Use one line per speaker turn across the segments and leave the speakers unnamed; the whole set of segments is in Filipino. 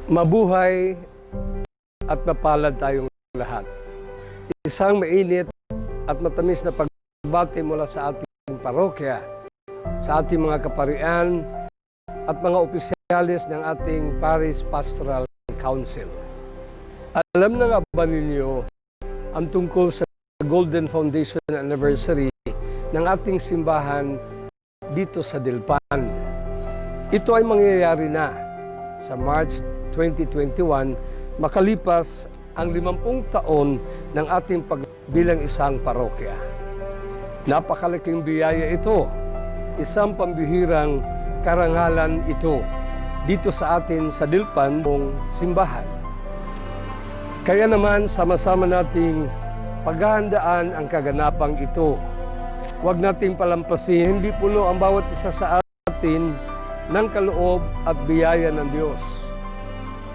Mabuhay at mapalad tayong lahat. Isang mainit at matamis na pagbati mula sa ating parokya, sa ating mga kaparian at mga opisyalis ng ating Parish Pastoral Council. Alam na nga ba ninyo ang tungkol sa Golden Foundation Anniversary ng ating simbahan dito sa Dilpan? Ito ay mangyayari na sa March 2021 makalipas ang 50 taon ng ating pagbilang isang parokya. Napakalaking biyaya ito, isang pambihirang karangalan ito dito sa atin sa Dilpan mong simbahan. Kaya naman sama-sama nating paghahandaan ang kaganapang ito. Huwag nating palampasin, hindi puno ang bawat isa sa atin ng kaloob at biyaya ng Diyos.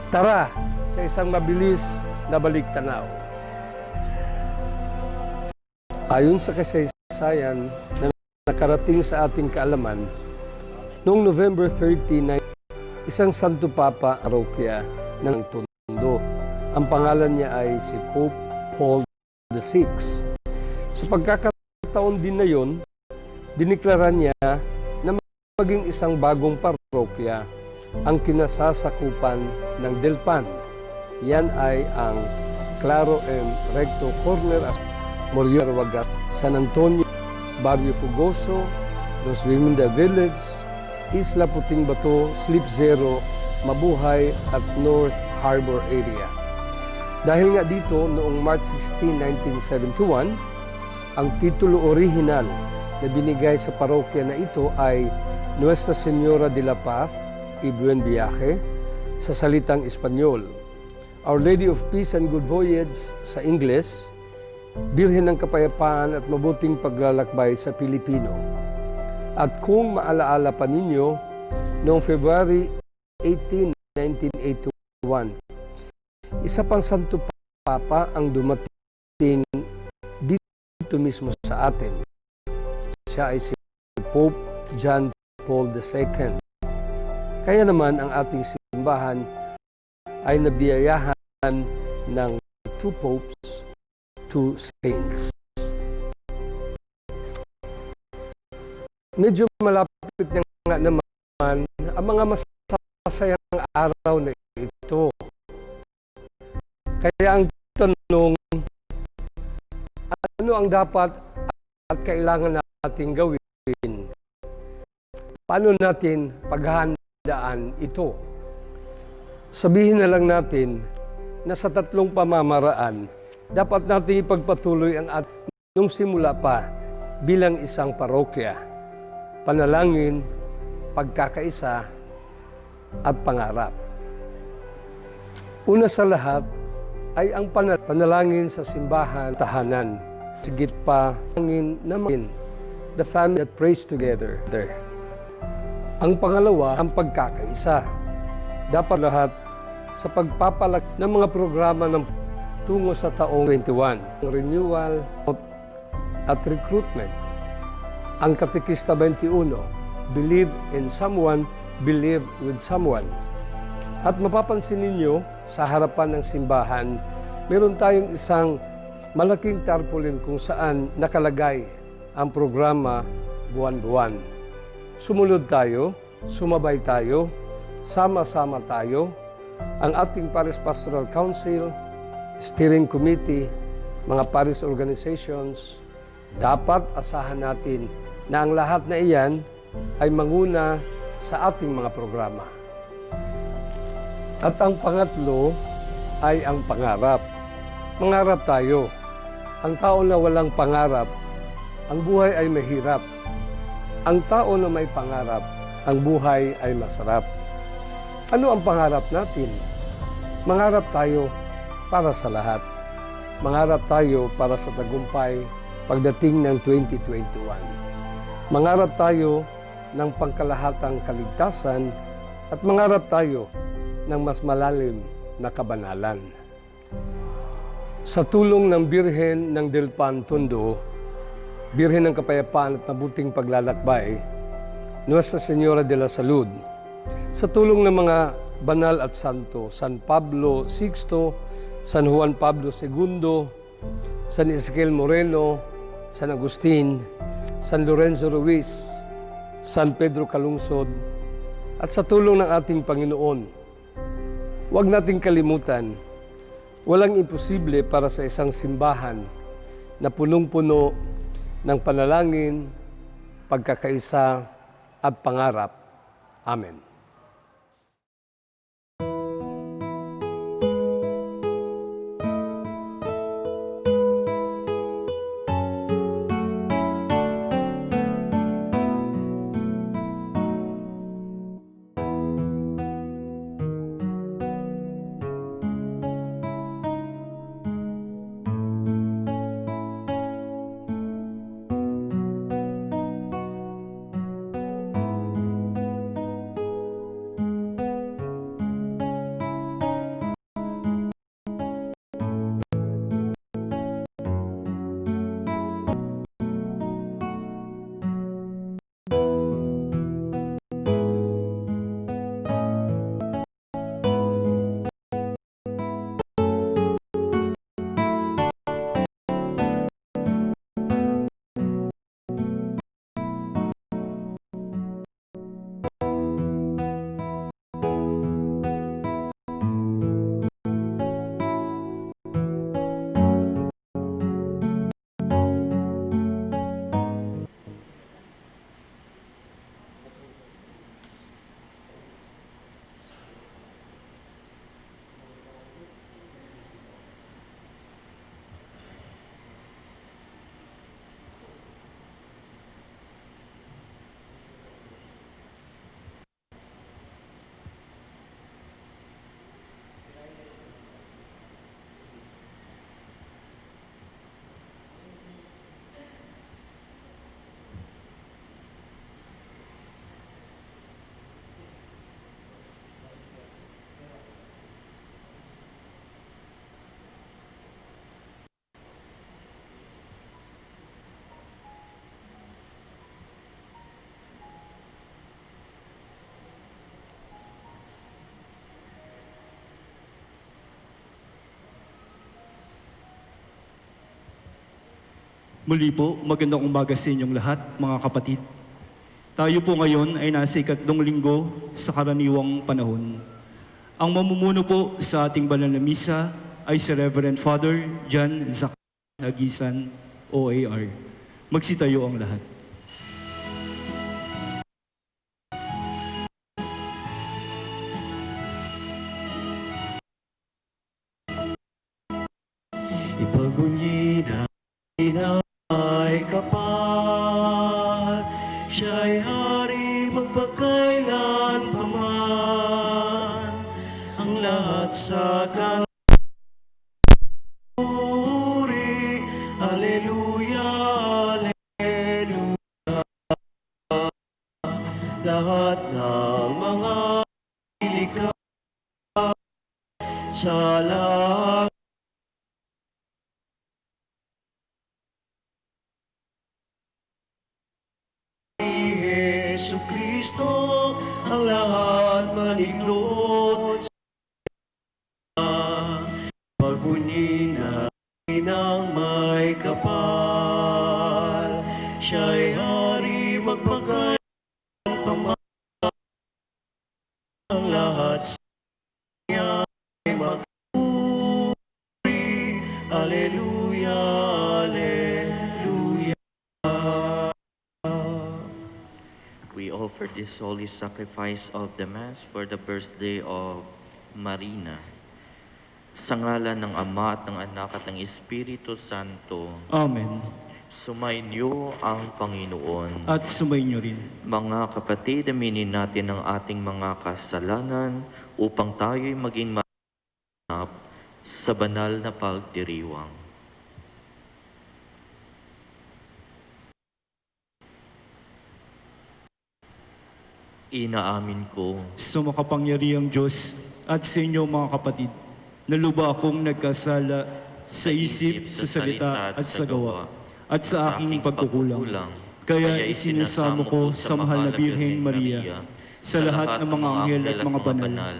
Tara sa isang mabilis na baliktanaw. Ayon sa kasaysayan na nakarating sa ating kaalaman, noong November 30, isang Santo Papa parokya ng Tondo. Ang pangalan niya ay si Pope Paul VI. Sa pagkakataon din na yon, diniklara niya na maging isang bagong parokya ang kinasasakupan ng Dilpan. Yan ay ang Claro and Recto Corner, Morior Wagat, San Antonio, Barrio Fugoso, Los Viminda Village, Isla Puting Bato, Slip Zero, Mabuhay at North Harbor area. Dahil nga dito, noong March 16, 1971, ang titulo orihinal na binigay sa parokya na ito ay Nuestra Señora de la Paz y Buen Viaje sa salitang Espanyol, Our Lady of Peace and Good Voyage sa Ingles, Birhen ng Kapayapaan at Mabuting Paglalakbay sa Pilipino. At kung maalaala pa ninyo, noong February 18, 1981, isa pang Santo Papa ang dumating dito mismo sa atin. Siya ay si Pope John Paul II. Kaya naman ang ating simbahan ay nabiyayahan ng 2 popes, 2 saints. Medyo malapit na nga naman ang mga masasayang araw na ito. Kaya ang tanong, ano ang dapat at kailangan natin gawin? Paano natin paghahandaan ito? Sabihin na lang natin na sa 3 pamamaraan, dapat natin ipagpatuloy ang nung simula pa bilang isang parokya: panalangin, pagkakaisa, at pangarap. Una sa lahat ay ang panalangin sa simbahan, tahanan. Sigit pa, naman the family that prays together. Ang pangalawa, ang pagkakaisa. Dapat lahat sa pagpapalak ng mga programa ng tungo sa taong 21, renewal at recruitment. Ang Katekista 21, believe in someone, believe with someone. At mapapansin ninyo, sa harapan ng simbahan, meron tayong isang malaking tarpaulin kung saan nakalagay ang programa buwan-buwan. Sumunod tayo, sumabay tayo, sama-sama tayo, ang ating Parish Pastoral Council, Steering Committee, mga Parish Organizations. Dapat asahan natin na ang lahat na iyan ay manguna sa ating mga programa. At ang pangatlo ay ang pangarap. Mangarap tayo. Ang tao na walang pangarap, ang buhay ay mahirap. Ang tao na may pangarap, ang buhay ay masarap. Ano ang pangarap natin? Mangarap tayo para sa lahat. Mangarap tayo para sa tagumpay pagdating ng 2021. Mangarap tayo ng pangkalahatang kaligtasan at mangarap tayo ng mas malalim na kabanalan. Sa tulong ng Birhen ng Dilpan Tondo, Birhen ng Kapayapaan at Mabuting Paglalakbay, Nuestra Señora de la Salud, sa tulong ng mga banal at santo, San Pablo VI, San Juan Pablo II, San Ezequiel Moreno, San Agustin, San Lorenzo Ruiz, San Pedro Calungsod, at sa tulong ng ating Panginoon, huwag nating kalimutan, walang imposible para sa isang simbahan na punong-puno ng panalangin, pagkakaisa at pangarap. Amen.
Muli po, magandang umaga sa inyong lahat, mga kapatid. Tayo po ngayon ay nasa ikatlong linggo sa karaniwang panahon. Ang mamumuno po sa ating banal na misa ay si Reverend Father John Zacarias Agisan, OAR. Magsitayo ang lahat.
Ipagunyi na ay kapal, siya'y hari magpakailan paman. Ang lahat sa kanuri, Alleluia, Alleluia. Lahat ng mga ilikha sa langit Jesucristo, ang lahat maniglot sa pagbunyi ng may kapal. Siya'y hari magpakailan paman. Ang lahat sa kanya ay magpuri. Alleluia, Alleluia.
We offer this holy sacrifice of the Mass for the birthday of Marina. Sa ngalan ng Ama at ng Anak at ng Espiritu Santo,
Amen.
sumainyo ang Panginoon.
At sumainyo rin.
Mga kapatid, aminin natin ang ating mga kasalanan upang tayo'y maging maganap sa banal na pagdiriwang. Inaamin ko
Sa makapangyarihang Diyos at sa inyo mga kapatid, naluba akong nagkasala sa isip, sa salita at sa gawa, at sa aking pagkukulang. Kaya isinasamo ko sa mahal na Birheng Maria, sa lahat ng mga anghel at mga banal,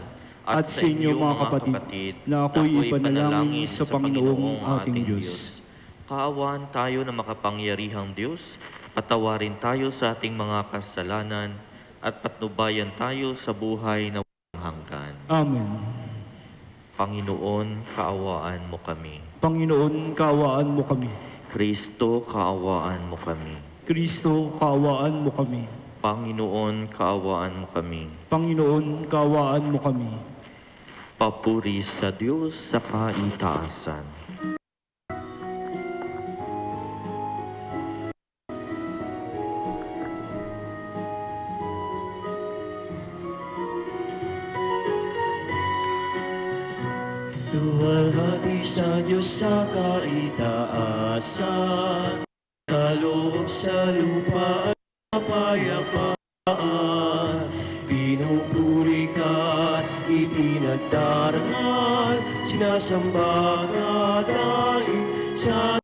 at sa inyo mga kapatid, na ako'y ipanalangin sa Panginoong ating Diyos.
Kaawaan tayo na makapangyarihang Diyos, patawarin tayo sa ating mga kasalanan, at patnubayan tayo sa buhay na walang hanggan.
Amen.
Panginoon, kaawaan mo kami.
Panginoon, kaawaan mo kami.
Kristo, kaawaan mo kami.
Kristo, kaawaan mo kami.
Panginoon, kaawaan mo kami.
Panginoon, kaawaan mo kami.
Papuri sa Diyos sa kaitaasan.
Luwalhati sa Diyos sa kaitaasan, kaloob sa lupa at kapayapaan. Pinupuri ka at ipinagdarangal, sinasamba ka dahil sa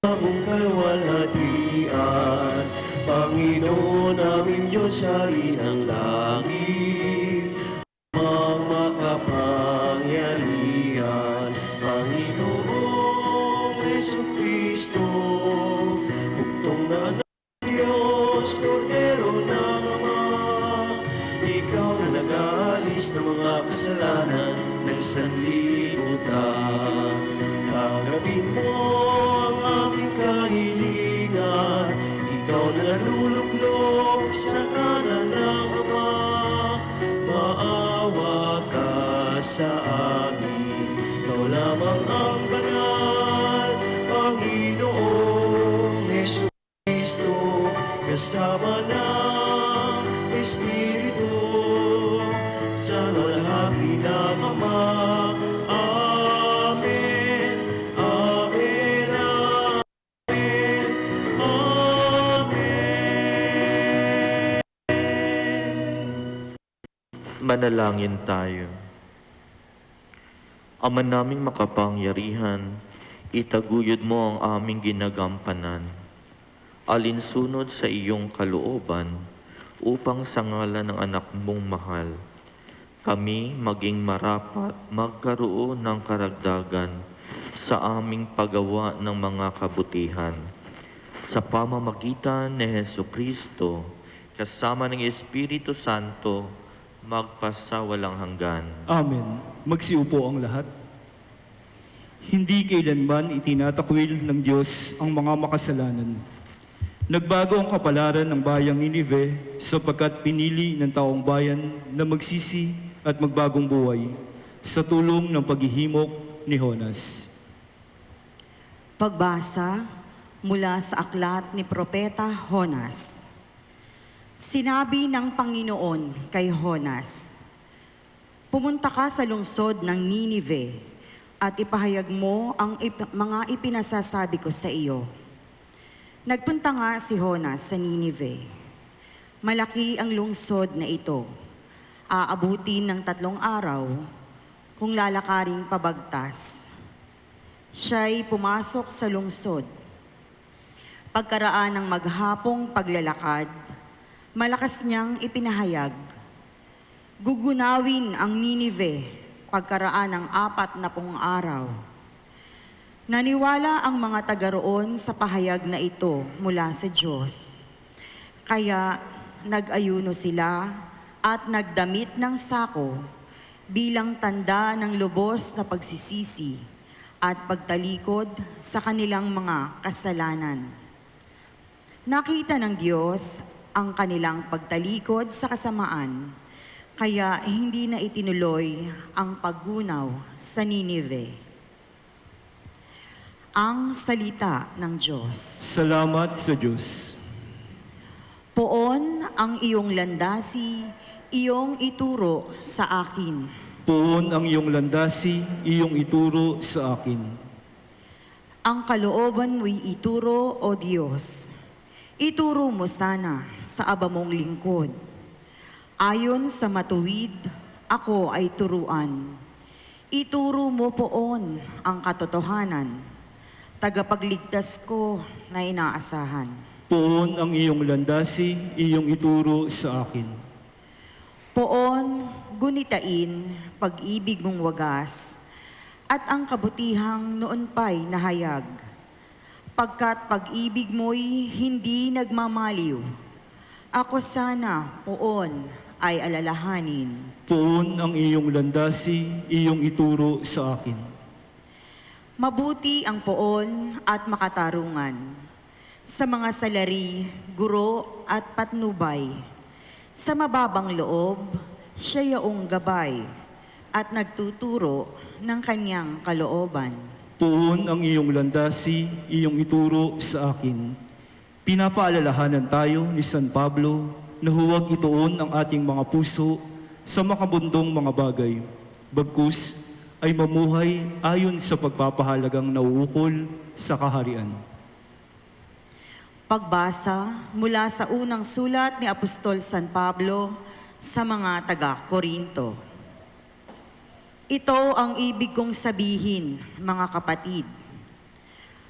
mong kaluwalhatian. Panginoon aming Diyos sa inang langit, makapangyarihan. Panginoong Jesucristo, buktong na anak ng Diyos, Kordero ng Ama, ikaw na nag-aalis ng mga kasalanan ng sanlibutan. Tanggapin mo ang aming kahilingan, ikaw na naluluklok sa kanan ng Ama, maawa ka sa amin. Ikaw lamang ang banal, Panginoong Jesucristo, kasama ng Espiritu, sa luwalhati ng Ama. Amen, amen, amen, amen.
Manalangin tayo. Ama naming makapangyarihan, itaguyod mo ang aming ginagampanan, alinsunod sa iyong kalooban, upang sa ngalan ng anak mong mahal, kami maging marapat magkaroon ng karagdagan sa aming paggawa ng mga kabutihan. Sa pamamagitan ni Jesucristo, kasama ng Espiritu Santo, magpasawalang hanggan.
Amen. Magsiupo ang lahat. Hindi kailanman itinatakwil ng Diyos ang mga makasalanan. Nagbago ang kapalaran ng bayang Ninive sapagkat pinili ng taong bayan na magsisi at magbagong buhay sa tulong ng paghihimok ni Jonas.
Pagbasa mula sa aklat ni Propeta Jonas. Sinabi ng Panginoon kay Jonas, pumunta ka sa lungsod ng Ninive at ipahayag mo ang mga ipinasasabi ko sa iyo. Nagpunta nga si Jonas sa Ninive. Malaki ang lungsod na ito. Aabutin ng 3 araw kung lalakaring pabagtas. Siya'y pumasok sa lungsod. Pagkaraan ng maghapong paglalakad, malakas niyang ipinahayag, gugunawin ang Ninive pagkaraan ng 40 araw. Naniwala ang mga taga roon sa pahayag na ito mula sa Diyos. Kaya nag-ayuno sila at nagdamit ng sako bilang tanda ng lubos na pagsisisi at pagtalikod sa kanilang mga kasalanan. Nakita ng Diyos ang kanilang pagtalikod sa kasamaan, kaya hindi na itinuloy ang paggunaw sa Ninive. Ang salita ng Diyos.
Salamat sa Diyos.
Poon ang iyong landasi, iyong ituro sa akin.
Poon ang iyong landasi, iyong ituro sa akin.
Ang kalooban mo'y ituro, O Diyos. Ituro mo sana sa aba mong lingkod. Ayon sa matuwid, ako ay turuan. Ituro mo poon ang katotohanan, tagapagligtas ko na inaasahan.
Poon ang iyong landasi, iyong ituro sa akin.
Poon, gunitain pag-ibig mong wagas, at ang kabutihang noon pa'y nahayag. Pagkat pag-ibig mo'y hindi nagmamaliw, ako sana poon ay alalahanin.
Poon ang iyong landasi, iyong ituro sa akin.
Mabuti ang poon at makatarungan sa mga salari, guro at patnubay. Sa mababang loob, siya yaong gabay at nagtuturo ng kanyang kalooban.
Poon ang iyong landasi, iyong ituro sa akin. Pinapaalalahanan tayo ni San Pablo na huwag ituon ang ating mga puso sa makabundong mga bagay. Bagkus ay mamuhay ayon sa pagpapahalagang nauukol sa kaharian.
Pagbasa mula sa unang sulat ni Apostol San Pablo sa mga taga-Korinto. Ito ang ibig kong sabihin, mga kapatid.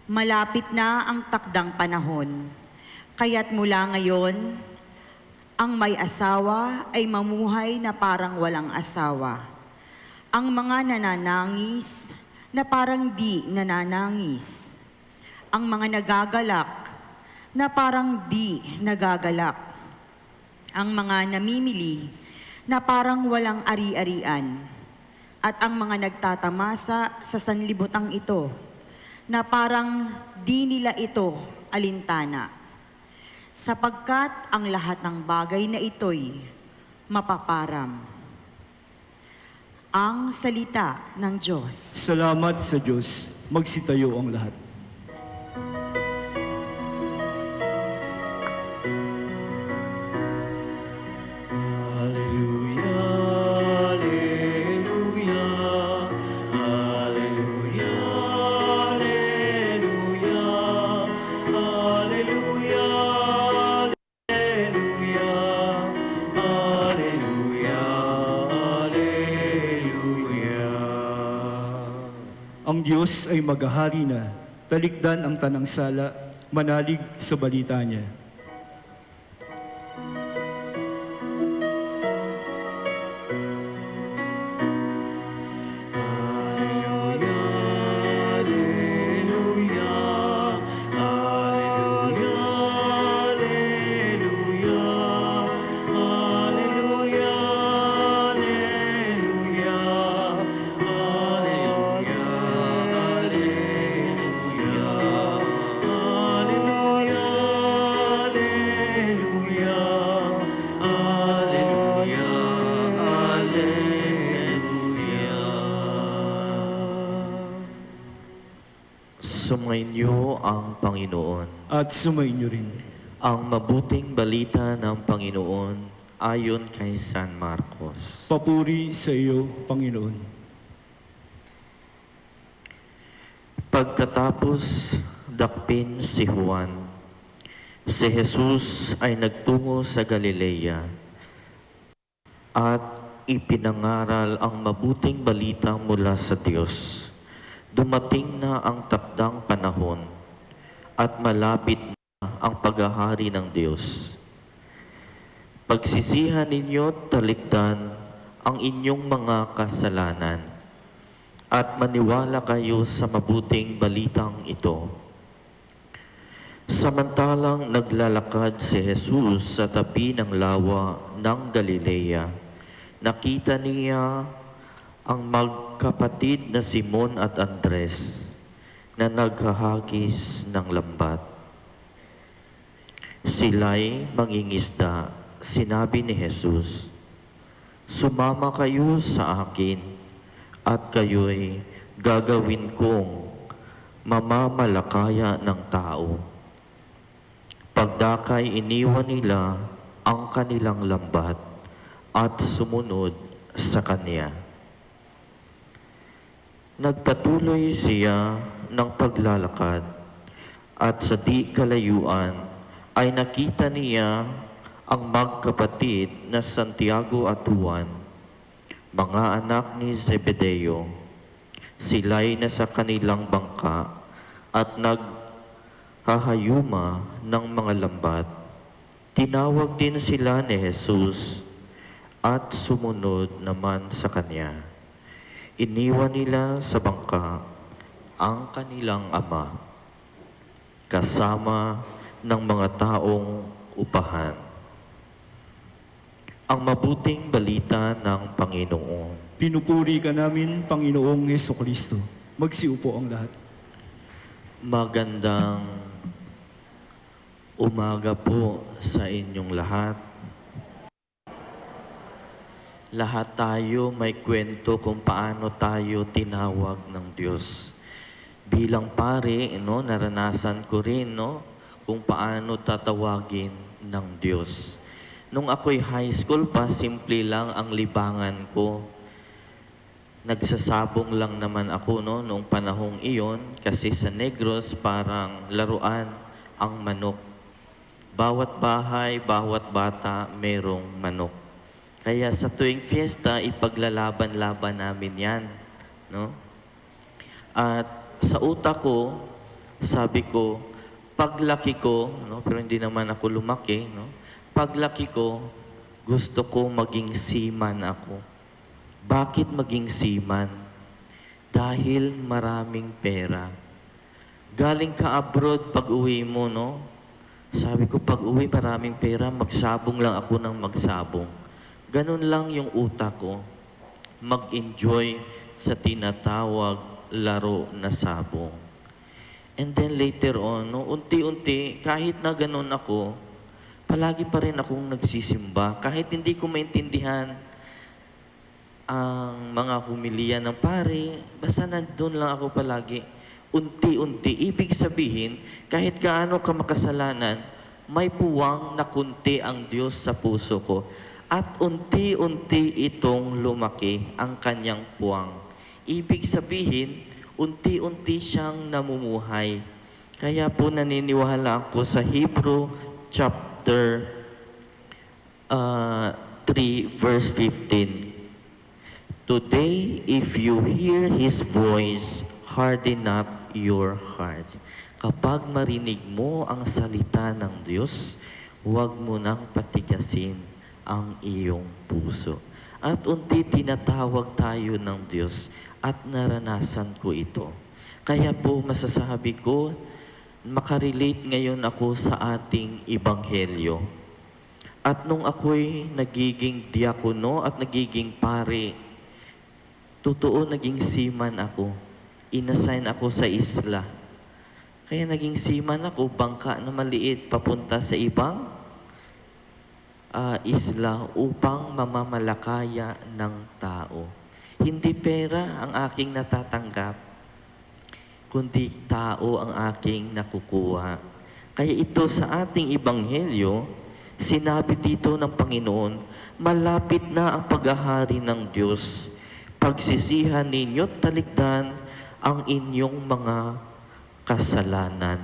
Malapit na ang takdang panahon, kaya't mula ngayon, ang may asawa ay mamuhay na parang walang asawa. Ang mga nananangis na parang di nananangis. Ang mga nagagalak na parang di nagagalak. Ang mga namimili na parang walang ari-arian. At ang mga nagtatamasa sa sanlibutang ito na parang di nila ito alintana. Sapagkat ang lahat ng bagay na ito'y mapaparam. Ang salita ng Diyos.
Salamat sa Diyos. Magsitayo ang lahat.
Hallelujah, hallelujah, hallelujah, hallelujah, hallelujah, hallelujah, hallelujah.
Ang Diyos ay maghahari na, talikdan ang tanang sala, manalig sa balita niya.
Sumainyo ang Panginoon.
At sumainyo rin.
Ang mabuting balita ng Panginoon ayon kay San Marcos.
Papuri sa iyo, Panginoon.
Pagkatapos dakpin si Juan, si Jesus ay nagtungo sa Galilea at ipinangaral ang mabuting balita mula sa Diyos. Dumating na ang takdang panahon at malapit na ang paghahari ng Diyos. Pagsisihan ninyo talikdan ang inyong mga kasalanan at maniwala kayo sa mabuting balitang ito. Samantalang naglalakad si Jesus sa tabi ng lawa ng Galilea, nakita niya ang magkapatid na Simon at Andres na naghahagis ng lambat. Sila'y mangingisda. Sinabi ni Jesus, "Sumama kayo sa akin at kayo'y gagawin kong mamamalakaya ng tao." Pagdakay iniwan nila ang kanilang lambat at sumunod sa Kanya. Nagpatuloy siya ng paglalakad at sa di kalayuan ay nakita niya ang magkapatid na Santiago at Juan, mga anak ni Zebedeo. Sila'y nasa kanilang bangka at naghahayuma ng mga lambat. Tinawag din sila ni Jesus at sumunod naman sa Kanya. Iniwan nila sa bangka ang kanilang ama, kasama ng mga taong upahan. Ang mabuting balita ng Panginoon.
Pinupuri ka namin, Panginoong Hesukristo. Magsiupo ang lahat.
Magandang umaga po sa inyong lahat. Lahat tayo may kwento kung paano tayo tinawag ng Diyos. Bilang pare, naranasan ko rin kung paano tatawagin ng Diyos. Nung ako'y high school pa, simple lang ang libangan ko. Nagsasabong lang naman ako noong panahong iyon kasi sa Negros parang laruan ang manok. Bawat bahay, bawat bata, merong manok. Kaya sa tuwing fiesta, ipaglalaban-laban namin yan. At sa utak ko, sabi ko, paglaki ko, pero hindi naman ako lumaki, paglaki ko, gusto ko maging seaman ako. Bakit maging seaman? Dahil maraming pera. Galing ka abroad, pag uwi mo, sabi ko, pag uwi maraming pera, magsabong lang ako ng magsabong. Ganun lang yung utak ko, mag-enjoy sa tinatawag laro na sabong. And then later on, unti-unti, kahit na ganun ako, palagi pa rin akong nagsisimba. Kahit hindi ko maintindihan ang mga humilian ng pare, basta nandun lang ako palagi. Unti-unti, ibig sabihin, kahit gaano ka makasalanan, may puwang na kunti ang Diyos sa puso ko. At unti-unti itong lumaki ang kanyang puwang. Ibig sabihin, unti-unti siyang namumuhay. Kaya po naniniwala ako sa Hebrew chapter 3 verse 15. Today, if you hear His voice, harden not your hearts. Kapag marinig mo ang salita ng Diyos, huwag mo nang patigasin ang iyong puso. At unti tinatawag tayo ng Diyos at naranasan ko ito. Kaya po masasabi ko, makarelate ngayon ako sa ating ebanghelyo. At nung ako'y nagiging diakono at nagiging pare, totoo naging seaman ako. Inassign ako sa isla. Kaya naging seaman ako, bangka na maliit papunta sa ibang isla upang mamamalakaya ng tao. Hindi pera ang aking natatanggap, kundi tao ang aking nakukuha. Kaya ito sa ating ebanghelyo, sinabi dito ng Panginoon, malapit na ang paghahari ng Diyos. Pagsisihan ninyo't talikdan ang inyong mga kasalanan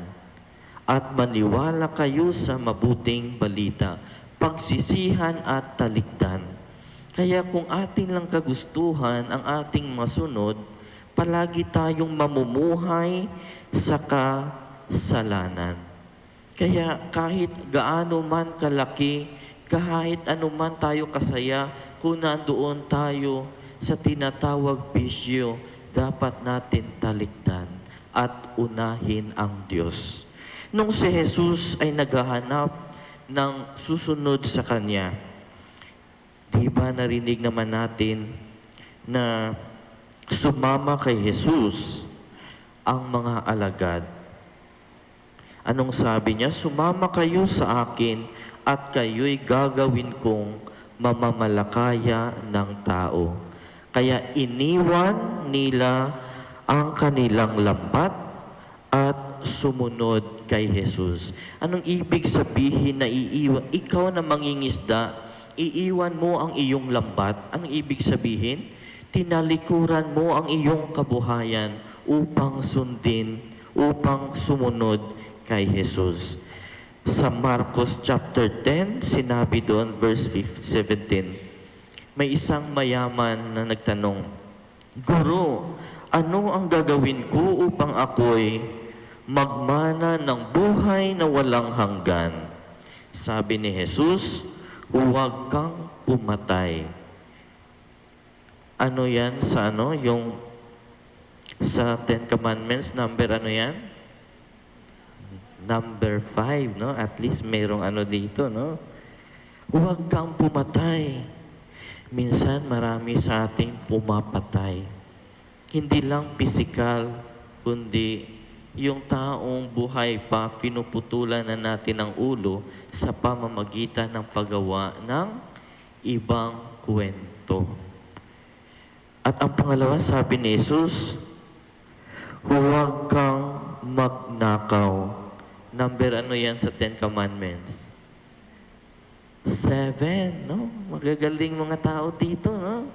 at maniwala kayo sa mabuting balita. Pagsisihan at talikdan. Kaya kung atin lang kagustuhan ang ating masunod, palagi tayong mamumuhay sa kasalanan. Kaya kahit gaano man kalaki, kahit ano man tayo kasaya, kung nandoon tayo sa tinatawag bisyo, dapat natin talikdan at unahin ang Diyos. Nung si Jesus ay naghahanap ng susunod sa Kanya, di ba narinig naman natin na sumama kay Jesus ang mga alagad. Anong sabi niya? Sumama kayo sa akin at kayo'y gagawin kong mamamalakaya ng tao. Kaya iniwan nila ang kanilang lambat at sumunod kay Jesus. Anong ibig sabihin na iiwan? Ikaw na mangingisda, iiwan mo ang iyong lambat. Anong ibig sabihin? Tinalikuran mo ang iyong kabuhayan upang sundin, upang sumunod kay Jesus. Sa Marcos chapter 10, sinabi doon, verse 17, may isang mayaman na nagtanong, Guro, ano ang gagawin ko upang ako'y magmana ng buhay na walang hanggan? Sabi ni Jesus, huwag kang pumatay. Ano yan sa ano? Yung sa Ten Commandments, number ano yan? Number 5, no? At least merong ano dito, no? Huwag kang pumatay. Minsan marami sa ating pumapatay. Hindi lang pisikal, kundi yung taong buhay pa, pinuputulan na natin ang ulo sa pamamagitan ng paggawa ng ibang kwento. At ang pangalawa, sabi ni Jesus, huwag kang magnakaw. Number ano yan sa Ten Commandments? 7, no? Magagaling mga tao dito, no?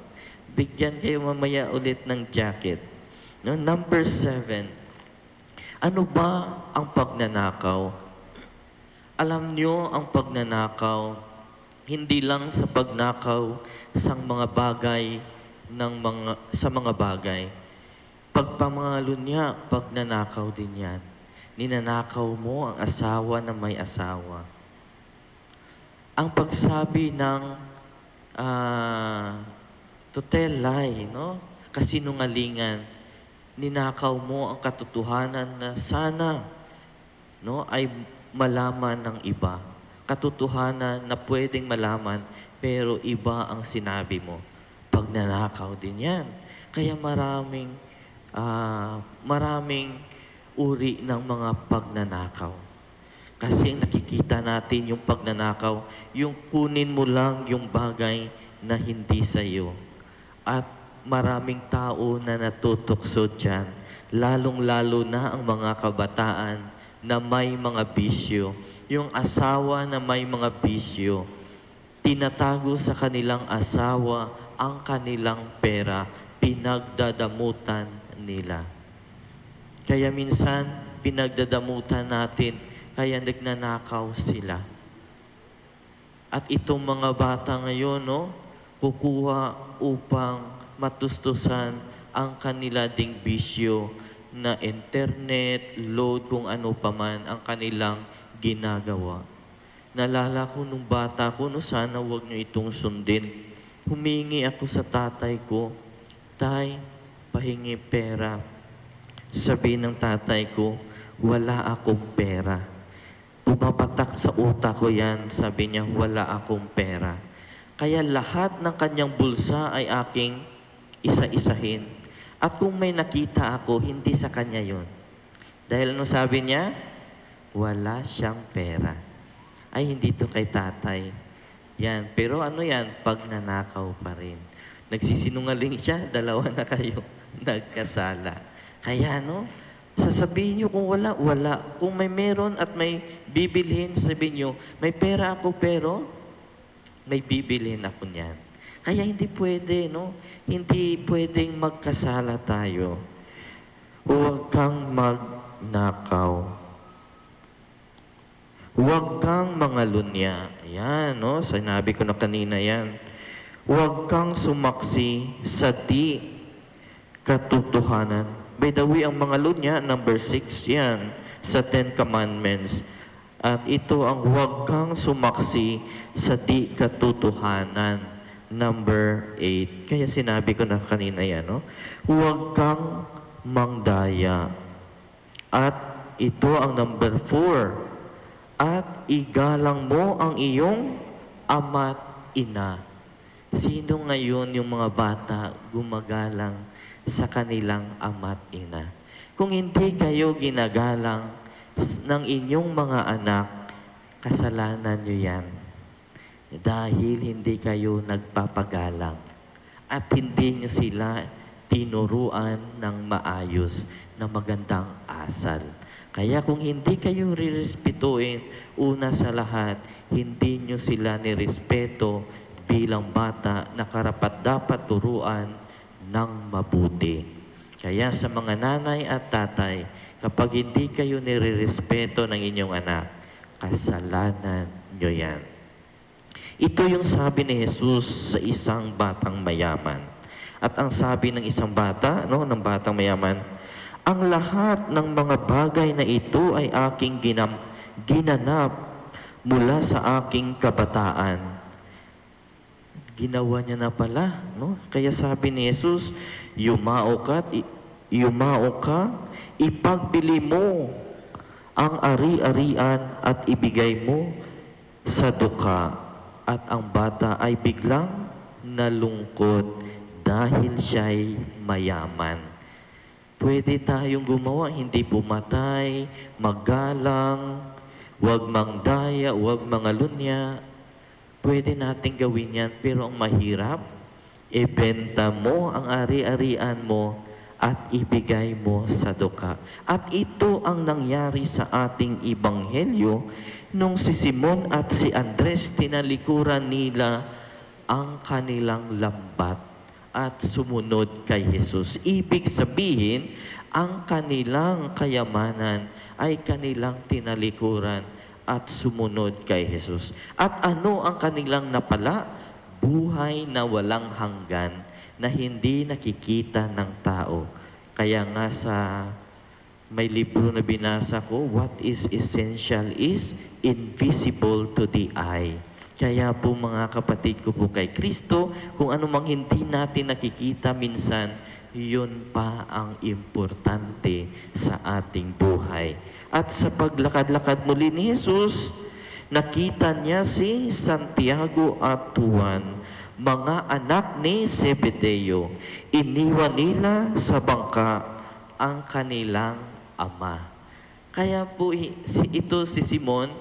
Bigyan kayo mamaya ulit ng jacket. No? Number 7. Ano ba ang pagnanakaw? Alam nyo, ang pagnanakaw, hindi lang sa pagnakaw sa mga bagay sa mga bagay. Pagpamangalo niya, pagnanakaw din yan. Ninanakaw mo ang asawa na may asawa. Ang pagsabi ng to tell lie, no? Kasinungalingan, ninakaw mo ang katotohanan na sana, no, ay malaman ng iba. Katotohanan na pwedeng malaman, pero iba ang sinabi mo. Pagnanakaw din yan. Kaya maraming uri ng mga pagnanakaw. Kasi nakikita natin yung pagnanakaw, yung kunin mo lang yung bagay na hindi sa iyo. At maraming tao na natutukso dyan, lalong-lalo na ang mga kabataan na may mga bisyo. Yung asawa na may mga bisyo, tinatago sa kanilang asawa ang kanilang pera, pinagdadamutan nila. Kaya minsan, pinagdadamutan natin, kaya nagnanakaw sila. At itong mga bata ngayon, no, kukuha upang matustusan ang kanila ding bisyo na internet, load, kung ano paman ang kanilang ginagawa. Nalala ko nung bata ko, no, sana wag nyo itong sundin. Humingi ako sa tatay ko, Tay, pahingi pera. Sabi ng tatay ko, wala akong pera. Pumapatak sa utak ko yan, sabi niya, wala akong pera. Kaya lahat ng kanyang bulsa ay aking isa-isahin. At kung may nakita ako, hindi sa kanya yon. Dahil ano sabi niya? Wala siyang pera. Ay, hindi to kay tatay. Yan. Pero ano yan? Pagnanakaw pa rin. Nagsisinungaling siya, dalawa na kayo nagkasala. Kaya no, sasabihin nyo kung wala, wala. Kung may meron at may bibilhin, sabihin nyo, may pera ako pero may bibilhin ako niyan. Kaya hindi pwede, no? Hindi pwedeng magkasala tayo. Huwag kang magnakaw. Huwag kang mangalunya. Ayan, no? Sinabi ko na kanina yan. Huwag kang sumaksi sa di katotohanan. By the way, ang mangalunya, number 6 yan sa Ten Commandments. At ito ang huwag kang sumaksi sa di katotohanan. Number 8. Kaya sinabi ko na kanina yan, no? Huwag kang mangdaya. At ito ang number 4. At igalang mo ang iyong ama't ina. Sino ngayon yung mga bata gumagalang sa kanilang ama't ina? Kung hindi kayo ginagalang ng inyong mga anak, kasalanan nyo yan. Dahil hindi kayo nagpapagalang at hindi nyo sila tinuruan ng maayos na magandang asal. Kaya kung hindi kayo rirespetuin, una sa lahat, hindi nyo sila nirespeto bilang bata na karapat-dapat turuan ng mabuti. Kaya sa mga nanay at tatay, kapag hindi kayo nirerespeto ng inyong anak, kasalanan nyo yan. Ito yung sabi ni Jesus sa isang batang mayaman. At ang sabi ng isang bata, no, ng batang mayaman, ang lahat ng mga bagay na ito ay aking ginanap mula sa aking kabataan. Ginawa niya na pala, no? Kaya sabi ni Jesus, yumao ka, ipagbili mo ang ari-arian at ibigay mo sa duka. At ang bata ay biglang nalungkot dahil siya'y mayaman. Pwede tayong gumawa, hindi pumatay, maggalang, huwag mangdaya, huwag mangalunya. Pwede natin gawin yan, pero ang mahirap, ibenta mo ang ari-arian mo at ibigay mo sa duka. At ito ang nangyari sa ating Ebanghelyo nung si Simon at si Andres tinalikuran nila ang kanilang lambat at sumunod kay Jesus. Ibig sabihin, ang kanilang kayamanan ay kanilang tinalikuran at sumunod kay Jesus. At ano ang kanilang napala? Buhay na walang hanggan na hindi nakikita ng tao. Kaya nga sa may libro na binasa ko, what is essential is invisible to the eye. Kaya po mga kapatid ko po kay Kristo, kung ano mang hindi natin nakikita minsan, yun pa ang importante sa ating buhay. At sa paglakad-lakad muli ni Jesus, nakita niya si Santiago at Juan, mga anak ni Zebedeo. Iniwan nila sa bangka ang kanilang ama. Kaya po ito si Simon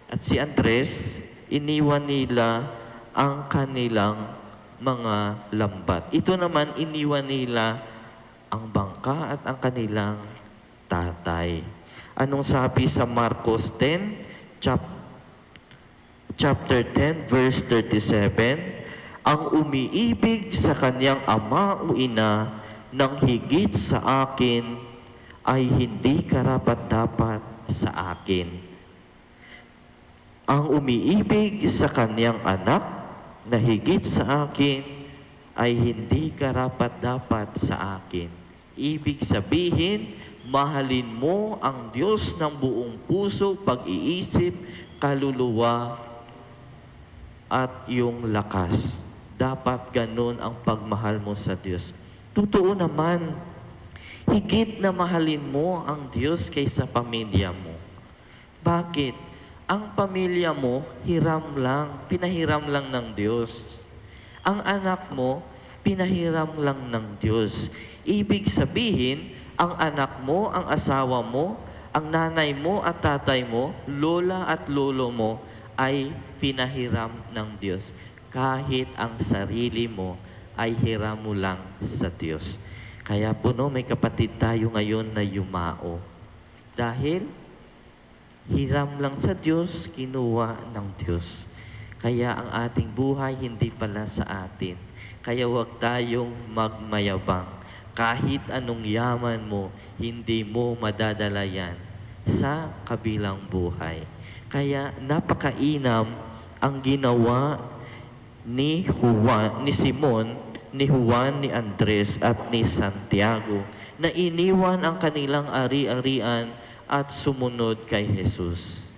at si Andres, iniwan nila ang kanilang mga lambat. Ito naman, iniwan nila ang bangka at ang kanilang tatay. Anong sabi sa Marcos 10, chapter 10, verse 37? Ang umiibig sa kanyang ama o ina ng higit sa akin ay hindi karapat-dapat sa akin. Ang umiibig sa kanyang anak na higit sa akin ay hindi karapat-dapat sa akin. Ibig sabihin, mahalin mo ang Diyos ng buong puso, pag-iisip, kaluluwa, at yung lakas. Dapat ganun ang pagmahal mo sa Diyos. Totoo naman, higit na mahalin mo ang Diyos kaysa pamilya mo. Bakit? Ang pamilya mo, pinahiram lang ng Diyos. Ang anak mo, pinahiram lang ng Diyos. Ibig sabihin, ang anak mo, ang asawa mo, ang nanay mo at tatay mo, lola at lolo mo, ay pinahiram ng Diyos. Kahit ang sarili mo ay hiram mo lang sa Diyos. Kaya po may kapatid tayo ngayon na yumao. Dahil hiram lang sa Diyos, kinuha ng Diyos. Kaya ang ating buhay hindi pala sa atin. Kaya huwag tayong magmayabang. Kahit anong yaman mo, hindi mo madadala yan sa kabilang buhay. Kaya napakainam ang ginawa ni Simon, ni Juan, ni Andres at ni Santiago na iniwan ang kanilang ari-arian at sumunod kay Jesus.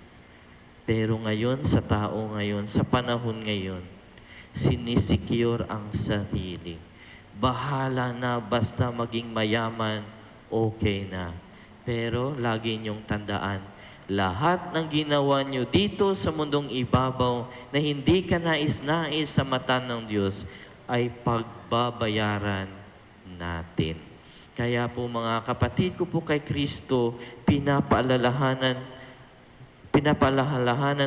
Pero ngayon, sa tao ngayon, sa panahon ngayon, sinisecure ang sarili. Bahala na, basta maging mayaman, okay na. Pero lagi niyong tandaan, lahat ng ginawa niyo dito sa mundong ibabaw na hindi ka nais-nais sa mata ng Diyos ay pagbabayaran natin. Kaya po mga kapatid ko po kay Kristo, pinapaalalahanan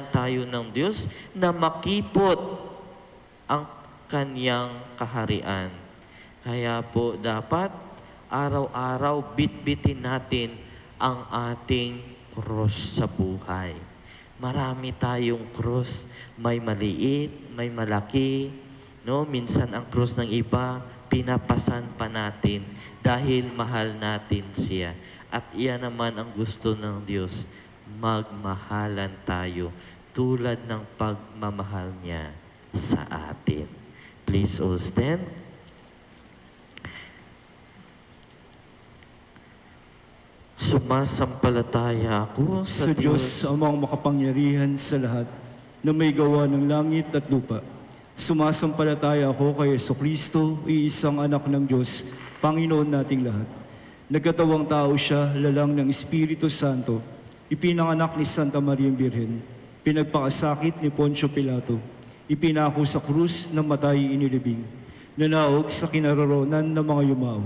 tayo ng Diyos na makipot ang kanyang kaharian. Kaya po dapat araw-araw bitbitin natin ang ating krus sa buhay. Marami tayong krus, may maliit, may malaki. Minsan ang krus ng iba, pinapasan pa natin dahil mahal natin siya. At iyan naman ang gusto ng Diyos, magmahalan tayo tulad ng pagmamahal niya sa atin. Please all stand. Sumasampalataya ako
Sa Diyos, amang makapangyarihan sa lahat, na may gawa ng langit at lupa. Sumasampalataya ako kay Kristo, iisang anak ng Diyos, Panginoon nating lahat. Nagkatawang tao siya, lalang ng Espiritu Santo, ipinanganak ni Santa Maria Birhen, pinagpakasakit ni Poncio Pilato, ipinako sa krus na matay inilibing, nanaog sa kinaroroonan ng mga yumao.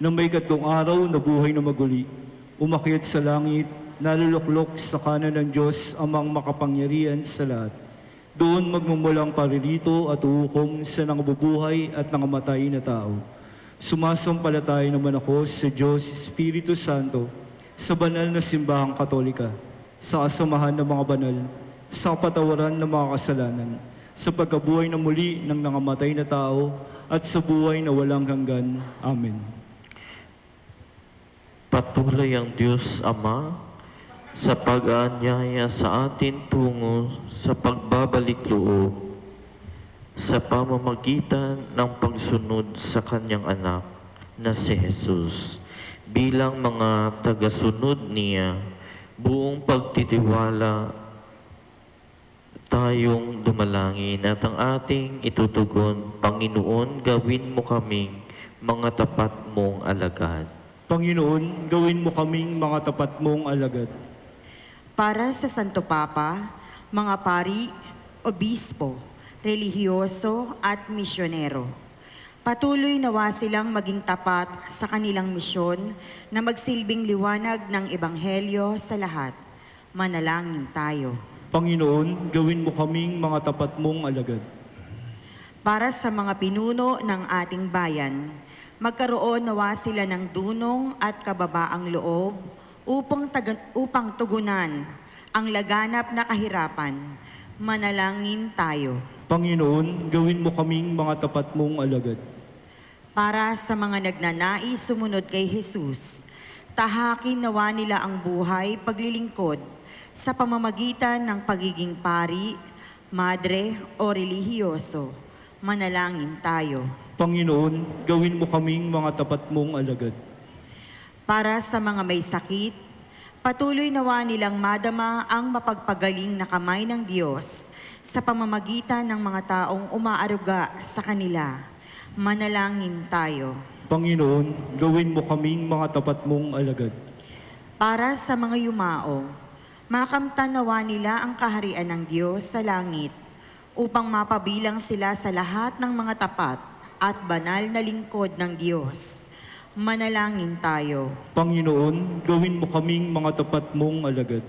Nang may katlong araw na buhay na maguli, umakyat sa langit, naluluklok sa kanan ng Diyos amang makapangyarihan sa lahat. Doon magmumulang paririto at uhukom sa nangabubuhay at nangamatay na tao. Sumasampalataya naman ako sa Diyos Espiritu Santo, sa banal na simbahang katolika, sa kasamahan ng mga banal, sa kapatawaran ng mga kasalanan, sa pagkabuhay na muli ng nangamatay na tao, at sa buhay na walang hanggan. Amen.
Patuloy ang Diyos Ama sa pag-aanyaya sa atin tungo sa pagbabalik loob sa pamamagitan ng pagsunod sa Kanyang anak na si Jesus. Bilang mga tagasunod niya, buong pagtitiwala tayong dumalangin at ang ating itutugon, Panginoon, gawin mo kaming mga tapat mong alagad.
Panginoon, gawin mo kaming mga tapat mong alagad.
Para sa Santo Papa, mga pari, obispo, relihiyoso at misyonero, patuloy nawa silang maging tapat sa kanilang misyon na magsilbing liwanag ng Ebanghelyo sa lahat. Manalangin tayo.
Panginoon, gawin mo kaming mga tapat mong alagad.
Para sa mga pinuno ng ating bayan, magkaroon nawa sila ng dunong at kababaang loob upang tugunan ang laganap na kahirapan. Manalangin tayo.
Panginoon, gawin mo kaming mga tapat mong alagad.
Para sa mga nagnanais sumunod kay Jesus, tahakin nawa nila ang buhay paglilingkod sa pamamagitan ng pagiging pari, madre o relihiyoso. Manalangin tayo.
Panginoon, gawin mo kaming mga tapat mong alagad.
Para sa mga may sakit, patuloy nawa nilang madama ang mapagpagaling na kamay ng Diyos sa pamamagitan ng mga taong umaaruga sa kanila. Manalangin tayo.
Panginoon, gawin mo kaming mga tapat mong alagad.
Para sa mga yumao, makamtan nawa nila ang kaharian ng Diyos sa langit upang mapabilang sila sa lahat ng mga tapat at banal na lingkod ng Diyos. Manalangin tayo.
Panginoon, gawin mo kaming mga tapat mong alagad.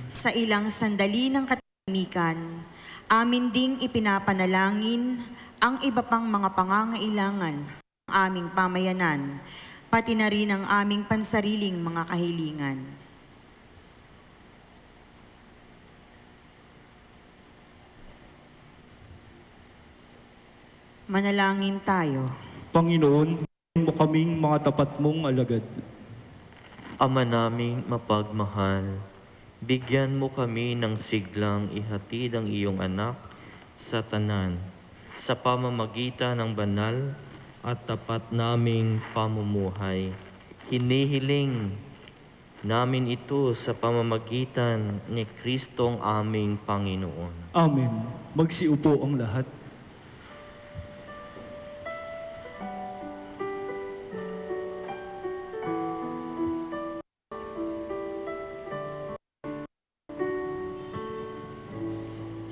Sa ilang sandali ng katahimikan, amin ding ipinapanalangin ang iba pang mga pangangailangan ng aming pamayanan, pati na rin ang aming pansariling mga kahilingan. Manalangin tayo.
Panginoon, gawin mo kaming mga tapat mong alagad.
Ama naming mapagmahal, bigyan mo kami ng siglang ihatid ang iyong anak sa tanan, sa pamamagitan ng banal at tapat naming pamumuhay. Hinihiling namin ito sa pamamagitan ni Kristong aming Panginoon.
Amen. Magsiupo ang lahat.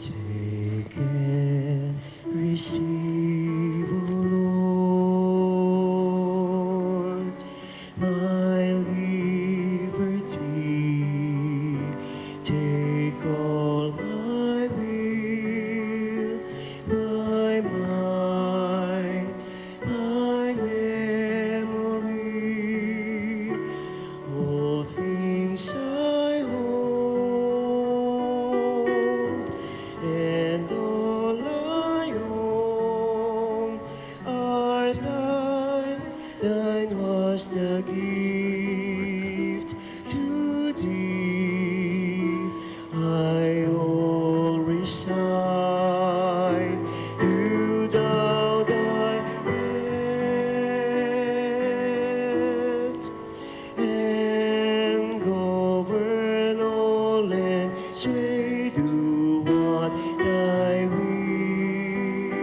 Take and receive, O Lord, my liberty. Take all my will, my mind, my memory, all things I hold, and all I own are thine. Thine was the gift to thee. I all resign. You thou thy rest, and govern all and sway, do what thy will.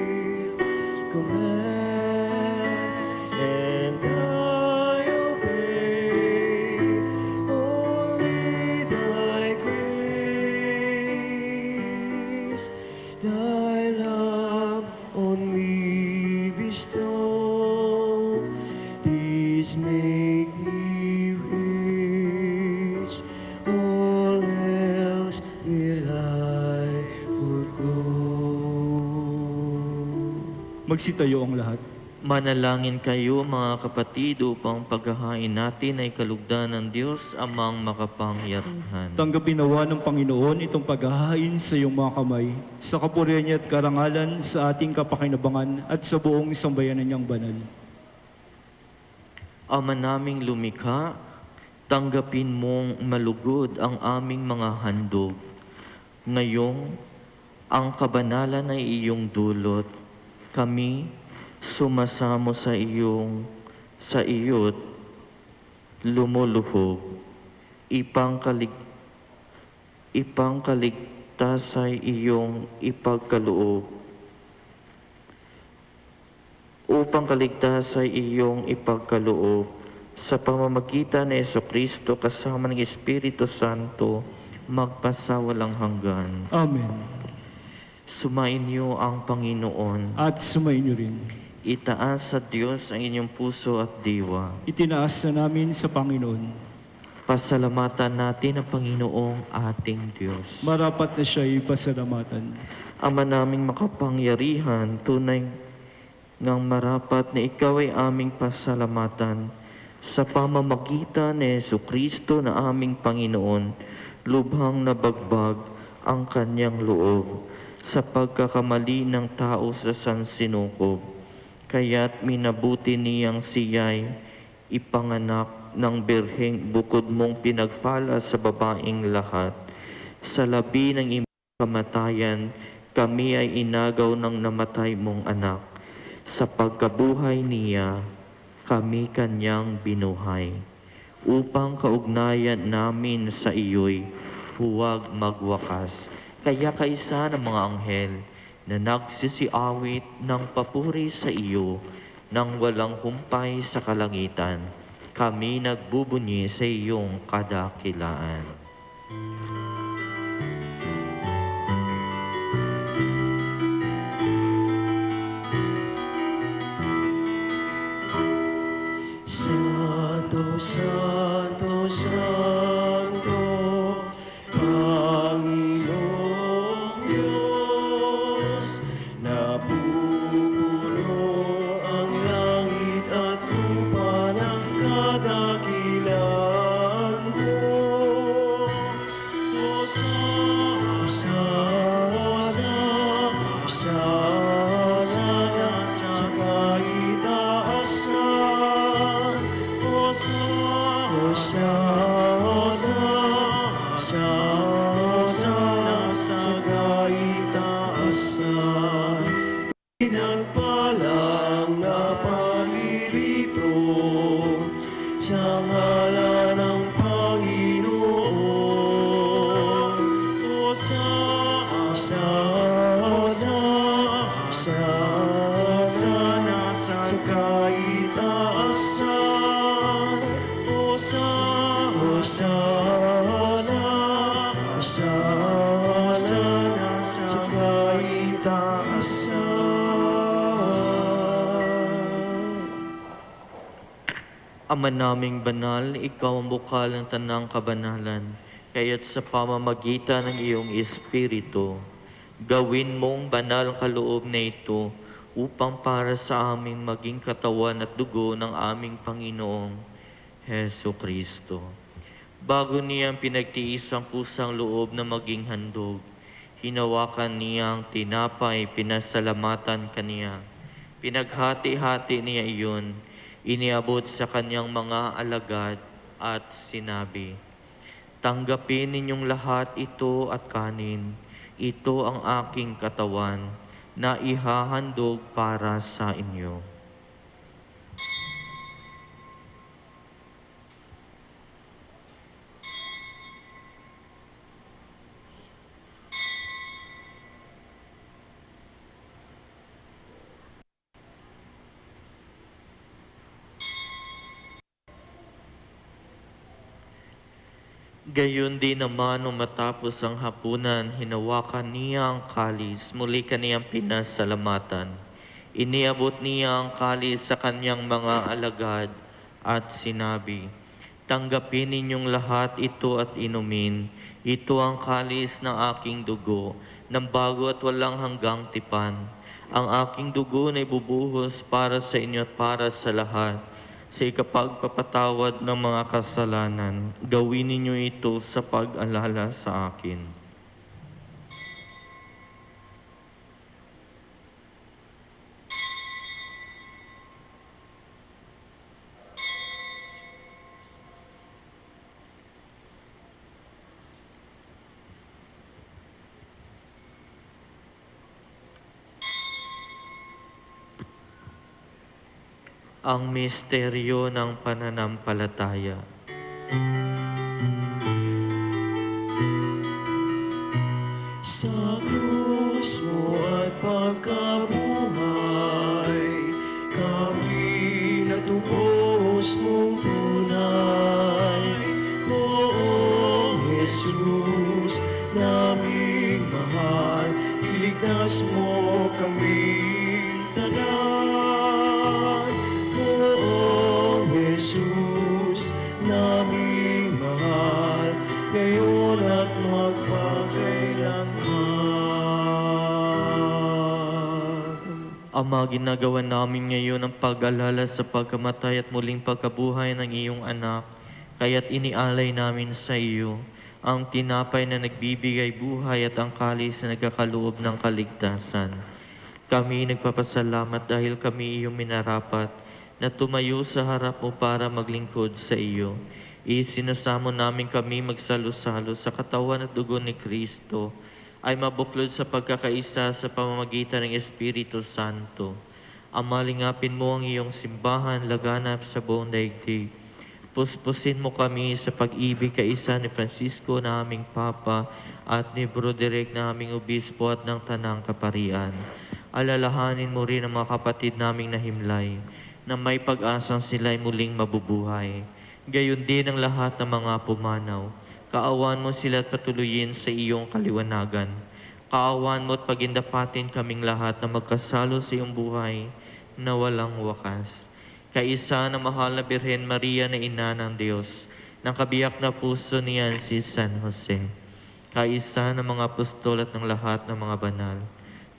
Please make me rich, all else will I forgo.
Magsitayo ang lahat.
Manalangin kayo mga kapatid upang paghahain natin ay kalugdan ng Diyos amang makapangyarihan.
Tanggapin nawa ng Panginoon itong paghahain sa iyong mga kamay, sa kapurihan niya at karangalan, sa ating kapakinabangan at sa buong sambayanan niyang banal.
Ama naming lumikha, tanggapin mong malugod ang aming mga handog. Ngayong ang kabanalan ay iyong dulot, kami sumasamo sa iyo't lumuluhog. Ipangkaligtas ay iyong ipagkaloob. Upang kaligtas ay iyong ipagkaloob sa pamamagitan ni Jesucristo kasama ng Espiritu Santo magpasawalang hanggan.
Amen.
Sumain niyo ang Panginoon.
At sumayin niyo rin.
Itaas sa Diyos ang inyong puso at diwa.
Itinaas na namin sa Panginoon.
Pasalamatan natin ang Panginoong ating Diyos.
Marapat na siya'y pasalamatan.
Ama naming makapangyarihan, tunay ngang marapat na ikaw ay aming pasalamatan sa pamamagitan ni Jesucristo na aming Panginoon, lubhang nabagbag ang kanyang loob sa pagkakamali ng tao sa sansinukob. Kaya't minabuti niyang siya'y ipanganak ng birheng bukod mong pinagpala sa babaeng lahat. Sa labi ng iyong kamatayan, kami ay inagaw ng namatay mong anak. Sa pagkabuhay niya, kami kanyang binuhay. Upang kaugnayan namin sa iyo'y huwag magwakas. Kaya kaisa ng mga anghel na nagsisiawit ng papuri sa iyo nang walang humpay sa kalangitan, kami nagbubunyi sa iyong kadakilaan.
Santo, Santo, Santo, Panginoong Diyos, napupuno ang langit at lupa ng kadakilaan mo. Hosana sa kaitaasan. Hosana sa kaitaasan. Pinagpalang naparirito sa ngalan ng Panginoon. Hosana sa kaitaasan. Hosana sa kaitaasan.
Ama naming banal, ikaw ang bukal ng tanang kabanalan, kaya't sa pamamagitan ng iyong Espiritu, gawin mong banal ang kaloob na ito upang para sa aming maging katawan at dugo ng aming Panginoong Hesu Kristo. Bago niyang pinagtiis ang kusang loob na maging handog, hinawakan niyang tinapay, pinasalamatan kaniya. Pinaghati-hati niya iyon, iniabot sa kanyang mga alagad at sinabi, "Tanggapin ninyong lahat ito at kanin. Ito ang aking katawan na ihahandog para sa inyo." Gayon din naman nung matapos ang hapunan, hinawakan niya ang kalis, muli kaniyang pinasalamatan. Iniabot niya ang kalis sa kanyang mga alagad at sinabi, "Tanggapin ninyong lahat ito at inumin. Ito ang kalis ng aking dugo, ng bago at walang hanggang tipan. Ang aking dugo na ibubuhos para sa inyo at para sa lahat. Sa ikapagpapatawad ng mga kasalanan, gawin ninyo ito sa pag-alala sa akin." Ang misteryo ng pananampalataya.
Sa krus mo at pagkabuhay, kami natubos mong tunay. Oo, Jesus, naming mahal, iligtas mo kami tanan. Oo, Jesus, naming mahal, ngayon at magpakailanman.
Ama, ginagawa namin ngayon ang pag-alala sa pagkamatay at muling pagkabuhay ng iyong anak, kaya't inialay namin sa iyo ang tinapay na nagbibigay buhay at ang kalis na nagkakaloob ng kaligtasan. Kami nagpapasalamat dahil kami iyong minarapat na tumayo sa harap mo para maglingkod sa iyo. Isinasamo namin kami magsalo-salo sa katawan at dugo ni Kristo ay mabuklod sa pagkakaisa sa pamamagitan ng Espiritu Santo. Amalingapin mo ang iyong simbahan laganap sa buong daigdig. Puspusin mo kami sa pag-ibig kaisa ni Francisco na aming Papa at ni Broderick na aming Obispo at ng Tanang Kaparian. Alalahanin mo rin ang mga kapatid naming nahimlay na may pag-asang sila'y muling mabubuhay. Gayon din ang lahat ng mga pumanaw. Kaawaan mo sila at patuloyin sa iyong kaliwanagan. Kaawaan mo at pagindapatin kaming lahat na magkasalo sa iyong buhay na walang wakas. Kaisa ng mahal na Birhen Maria na Ina ng Diyos, ng kabiyak na puso niyan si San Jose. Kaisa ng mga apostol at ng lahat ng mga banal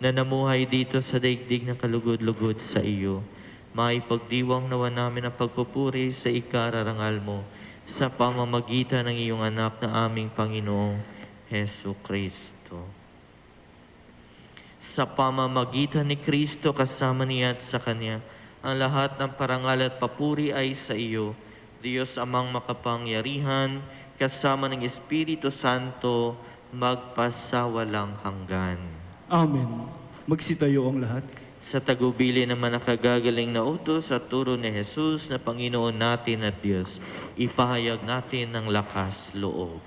na namuhay dito sa daigdig na kalugod-lugod sa iyo. Maipagdiwang nawa namin ang pagpupuri sa ikararangal mo sa pamamagitan ng iyong anak na aming Panginoong Hesu Kristo. Sa pamamagitan ni Kristo kasama niya at sa Kanya, ang lahat ng parangal at papuri ay sa iyo, Diyos Amang makapangyarihan, kasama ng Espiritu Santo, magpasawalang hanggan.
Amen. Magsitayo ang lahat.
Sa tagubili naman nakagagaling na utos at turo ni Jesus na Panginoon natin at Diyos, ipahayag natin ng lakas loob.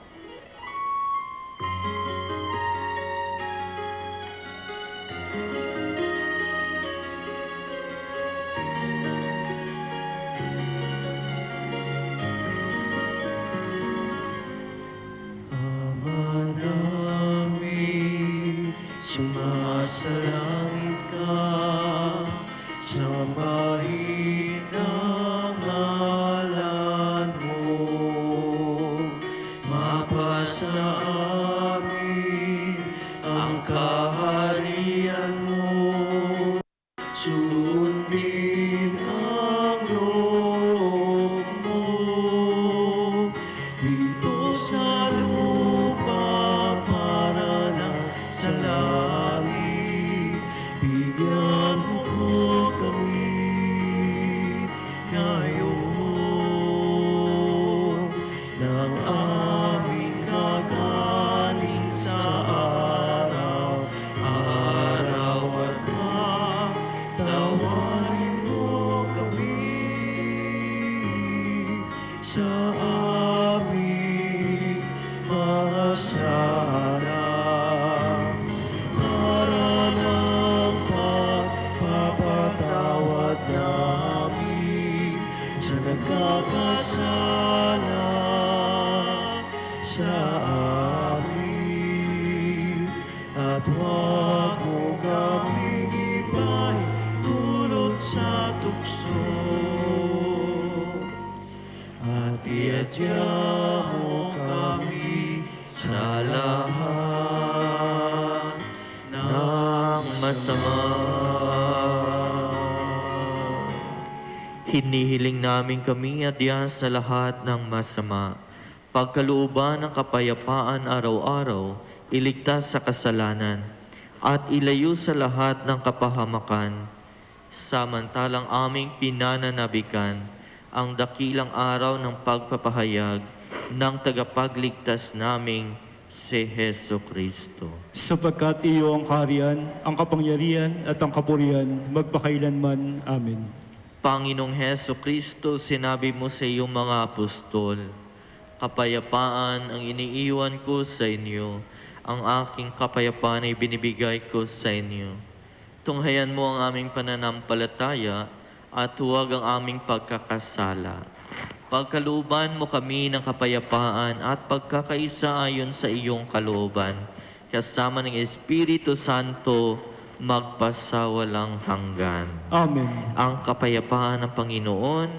Ama namin, sumasalangit ka, sambahin ang ngalan mo, mapasa amin ang kaharian mo, sundin ang loob mo, dito sa lupa para na sa langit. Bigyan mo po kami ngayon ng aming kakanin sa araw-araw at pagtawarin mo kami sa aming mga sala para ng pagpapatawad namin sa nagkakasala sa amin, at huwag mo kaming ipahintulot sa tukso Sinadya mo kami sa lahat ng masama.
Hinihiling namin kami adya sa lahat ng masama. Pagkalooban ng kapayapaan araw-araw, iligtas sa kasalanan, at ilayo sa lahat ng kapahamakan. Samantalang aming pinananabikan ang dakilang araw ng pagpapahayag ng tagapagligtas naming si Heso Kristo.
Sapagkat iyo ang kaharian, ang kapangyarihan at ang kapurihan magpakailanman. Amen.
Panginoong Heso Kristo, sinabi mo sa iyong mga apostol, kapayapaan ang iniiwan ko sa inyo, ang aking kapayapaan ay binibigay ko sa inyo. Tunghayan mo ang aming pananampalataya at huwag ang aming pagkakasala. Pagkalooban mo kami ng kapayapaan at pagkakaisa ayon sa iyong kalooban, kasama ng Espiritu Santo, magpasawalang hanggan.
Amen.
Ang kapayapaan ng Panginoon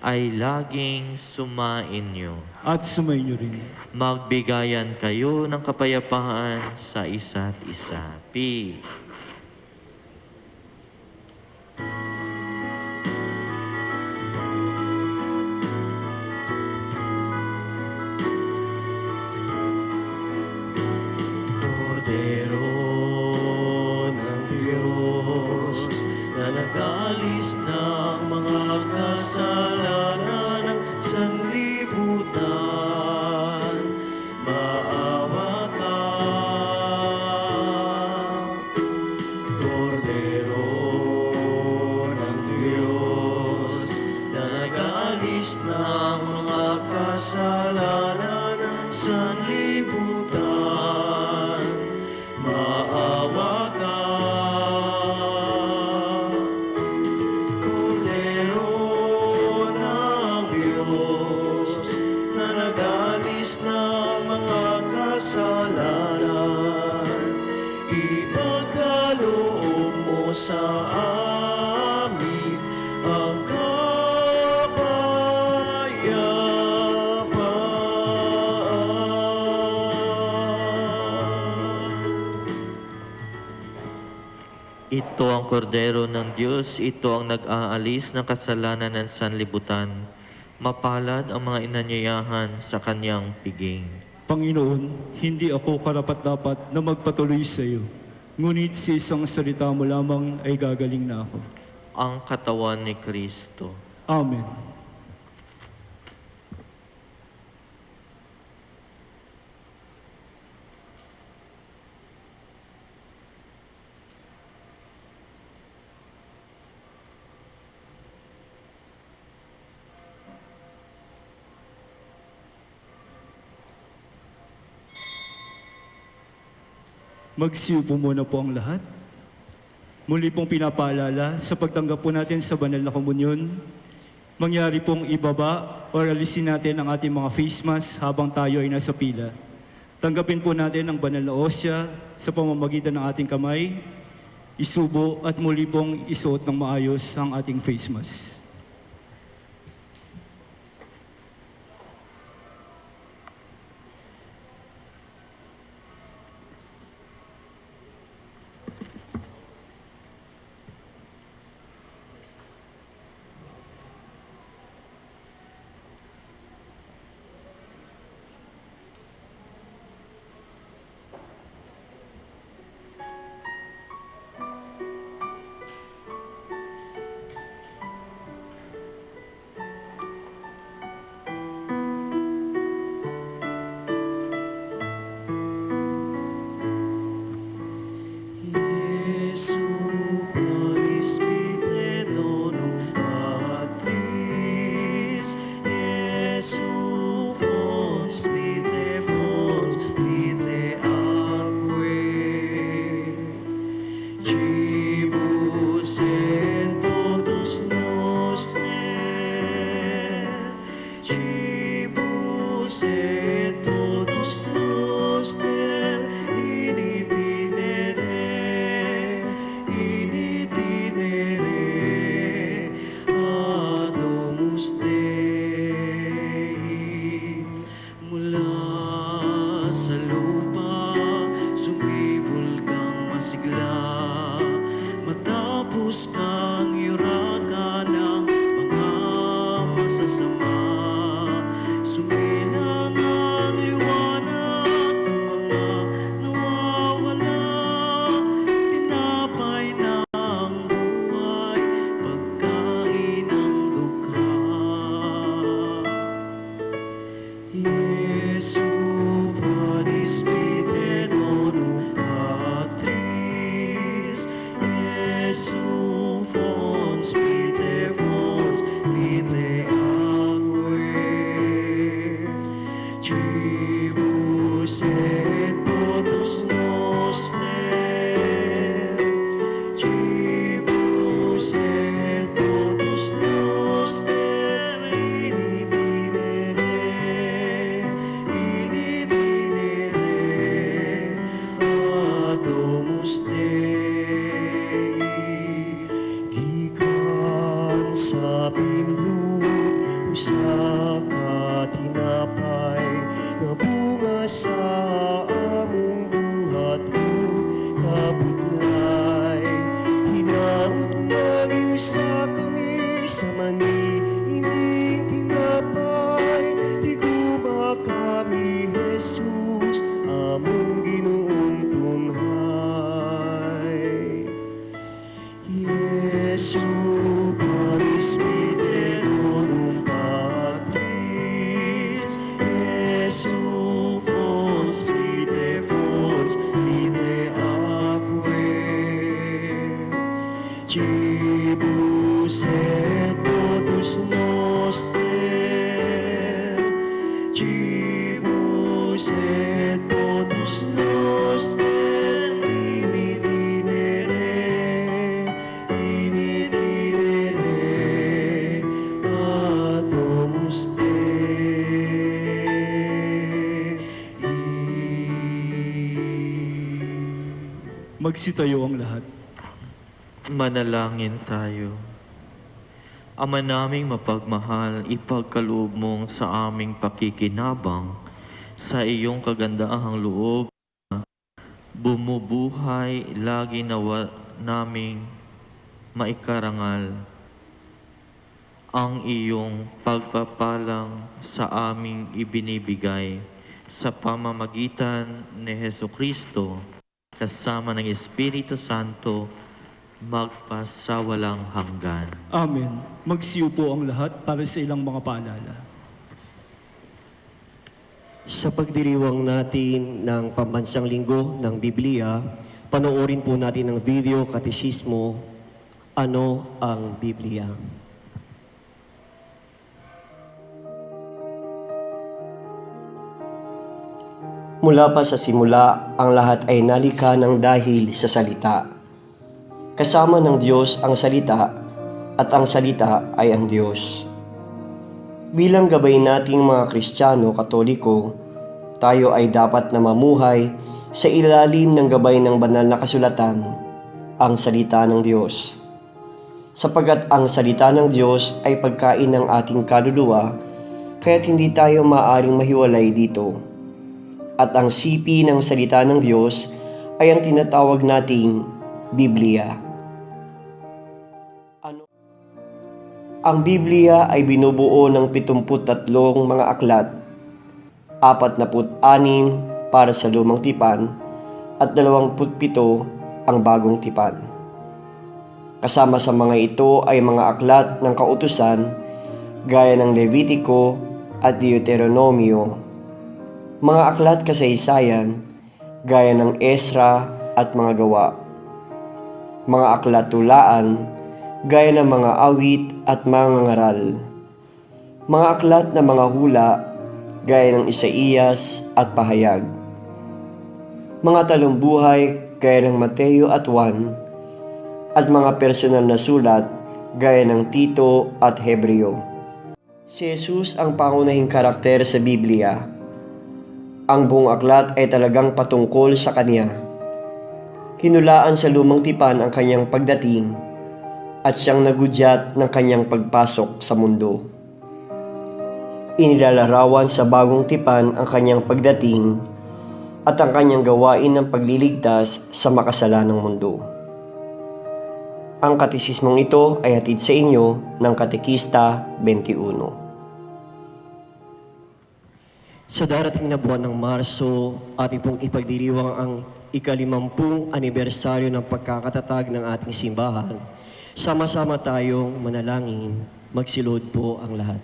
ay laging sumainyo.
At sumainyo rin.
Magbigayan kayo ng kapayapaan sa isa't isa. Peace.
Kordero ng Diyos na nag-alis ng mga kasalanan ng sanlibutan, maawa ka. Kordero ng Diyos na nag-alis ng mga kasalanan ng sanlibutan, maawa ka. Kordero ng Diyos na nag-alis ng mga kasalanan, ipagkaloob mo sa amin ang kapayapaan.
Ito ang kordero ng Diyos, ito ang nag-aalis ng kasalanan ng sanlibutan. Mapalad ang mga inanyayahan sa kanyang piging.
Panginoon, hindi ako karapat-dapat na magpatuloy sa iyo. Ngunit sa isang salita mo lamang ay gagaling na ako.
Ang katawan ni Kristo.
Amen. Magsiupo muna po ang lahat. Muli pong pinapaalala sa pagtanggap po natin sa banal na komunyon, mangyari pong ibaba o alisin natin ang ating mga face mask habang tayo ay nasa pila. Tanggapin po natin ang banal na osya sa pamamagitan ng ating kamay, isubo at muli pong isuot ng maayos ang ating face mask.
binlud usa ka tinapay nga bunga sa among buhat o kabudlay. Hinaot mag-iusa kami sa mani ining tinapay, tiguma kami Jesus among Ginoong tunghay. Jesu Paris Miteronum Patris, Jesu Fons Vite Aquae, Cibus et totus noster, Cibus et totus noster, init inere, Domus Dei.
Magsitayo ang lahat.
Manalangin tayo. Ama naming mapagmahal, ipagkaloob mong sa aming pakikinabang sa iyong kagandahang loob na bumubuhay lagi nawa naming maikarangal ang iyong pagpapalang sa aming ibinibigay sa pamamagitan ni Hesukristo kasama ng Espiritu Santo magpasawalang hanggan.
Amen. Magsiupo ang lahat para sa ilang mga paalala.
Sa pagdiriwang natin ng Pambansang Linggo ng Biblia, panoorin po natin ang video katekismo, Ano ang Biblia? Mula pa sa simula, ang lahat ay nalikha ng dahil sa salita. Kasama ng Diyos ang salita at ang salita ay ang Diyos. Bilang gabay nating mga Kristiyano Katoliko, tayo ay dapat na mamuhay sa ilalim ng gabay ng banal na kasulatan, ang salita ng Diyos. Sapagkat ang salita ng Diyos ay pagkain ng ating kaluluwa, kaya't hindi tayo maaaring mahiwalay dito. At ang sipi ng salita ng Diyos ay ang tinatawag nating Biblia. Ang Biblia ay binubuo ng 73 mga aklat, 46 para sa Lumang Tipan at 27 ang Bagong Tipan. Kasama sa mga ito ay mga aklat ng kautusan gaya ng Levitico at Deuteronomio, mga aklat kasaysayan gaya ng Ezra at mga gawa, mga aklat tulaan gaya ng mga awit at mga ngaral, mga aklat na mga hula gaya ng Isaías at Pahayag, mga talumbuhay gaya ng Mateo at Juan, at mga personal na sulat gaya ng Tito at Hebreo. Si Jesus ang pangunahing karakter sa Biblia. Ang buong aklat ay talagang patungkol sa Kanya. Hinulaan sa Lumang Tipan ang Kanyang pagdating at siyang nagudyat ng Kanyang pagpasok sa mundo. Inilalarawan sa Bagong Tipan ang Kanyang pagdating at ang Kanyang gawain ng pagliligtas sa makasalanang mundo. Ang katekismong ito ay hatid sa inyo ng Katekista 21. Sa darating na buwan ng Marso, ating pong ipagdiriwang ang ika-50 anibersaryo ng pagkakatatag ng ating simbahan. Sama-sama tayong manalangin, magsilod po ang lahat.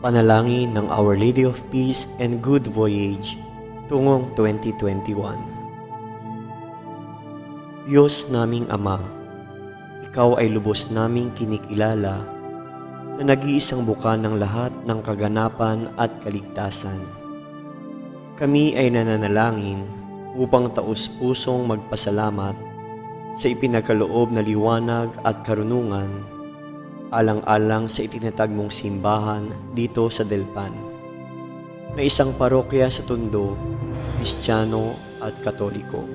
Panalangin ng Our Lady of Peace and Good Voyage tungong 2021. Diyos naming Ama, Ikaw ay lubos naming kinikilala na nag-iisang bukan ng lahat ng kaganapan at kaligtasan. Kami ay nananalangin upang taus-pusong magpasalamat sa ipinagkaloob na liwanag at karunungan alang-alang sa itinatag mong simbahan dito sa Delpan, na isang parokya sa Tondo, Kristiyano at Katoliko.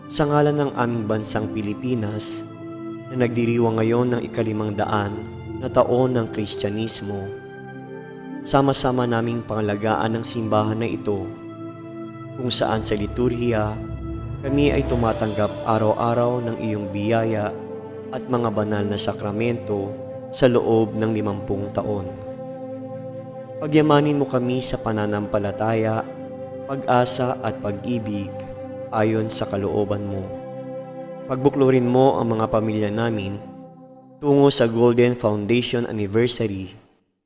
Sa ngalan ng aming bansang Pilipinas, na nagdiriwang ngayon ng 500 na taon ng Kristyanismo, sama-sama naming pangalagaan ng simbahan na ito, kung saan sa liturhiya, kami ay tumatanggap araw-araw ng iyong biyaya at mga banal na sakramento sa loob ng 50 taon. Pagyamanin mo kami sa pananampalataya, pag-asa at pag-ibig ayon sa kalooban mo. Pagbuklurin mo ang mga pamilya namin tungo sa Golden Foundation Anniversary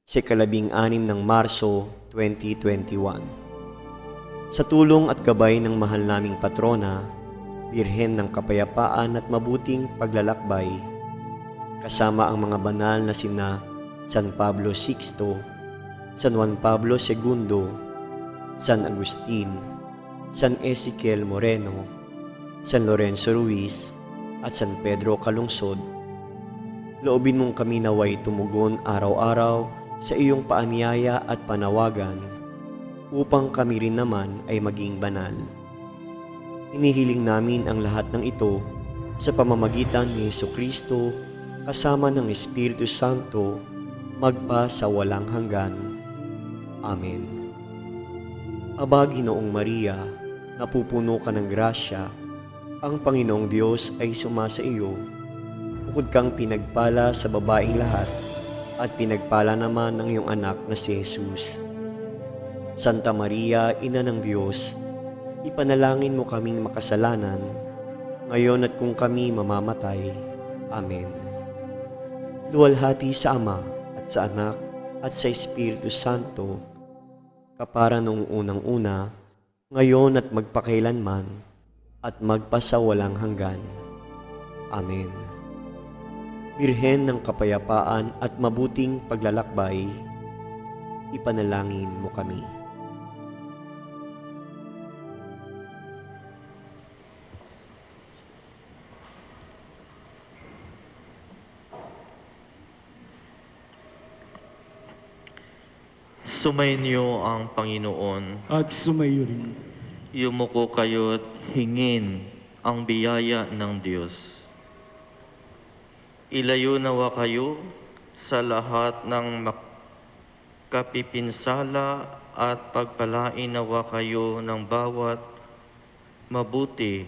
sa 16 ng Marso 2021. Sa tulong at gabay ng mahal naming patrona, Birhen ng Kapayapaan at Mabuting Paglalakbay, kasama ang mga banal na sina San Pablo VI, San Juan Pablo II, San Agustin, San Ezequiel Moreno, San Lorenzo Ruiz, at San Pedro Calungsod, loobin mong kami naway tumugon araw-araw sa iyong paanyaya at panawagan upang kami rin naman ay maging banal. Hinihiling namin ang lahat ng ito sa pamamagitan ni Jesucristo kasama ng Espiritu Santo magpa sa walang hanggan. Amen. Aba, Ginoong Maria, napupuno ka ng grasya, ang Panginoong Diyos ay sumasa iyo. Bukod kang pinagpala sa babaeng lahat, at pinagpala naman ng iyong anak na si Jesus. Santa Maria, Ina ng Diyos, ipanalangin mo kaming makasalanan, ngayon at kung kami mamamatay. Amen. Luwalhati sa Ama, at sa Anak, at sa Espiritu Santo, kapara noong unang-una, ngayon at magpakailanman, at magpasawalang hanggan. Amen. Birhen ng Kapayapaan at Mabuting Paglalakbay, ipanalangin mo kami.
Sumainyo ang Panginoon.
At sumayo rin.
Yumuko kayo't hingin ang biyaya ng Diyos. Ilayo nawa kayo sa lahat ng kapipinsala at pagpalain nawa kayo ng bawat mabuti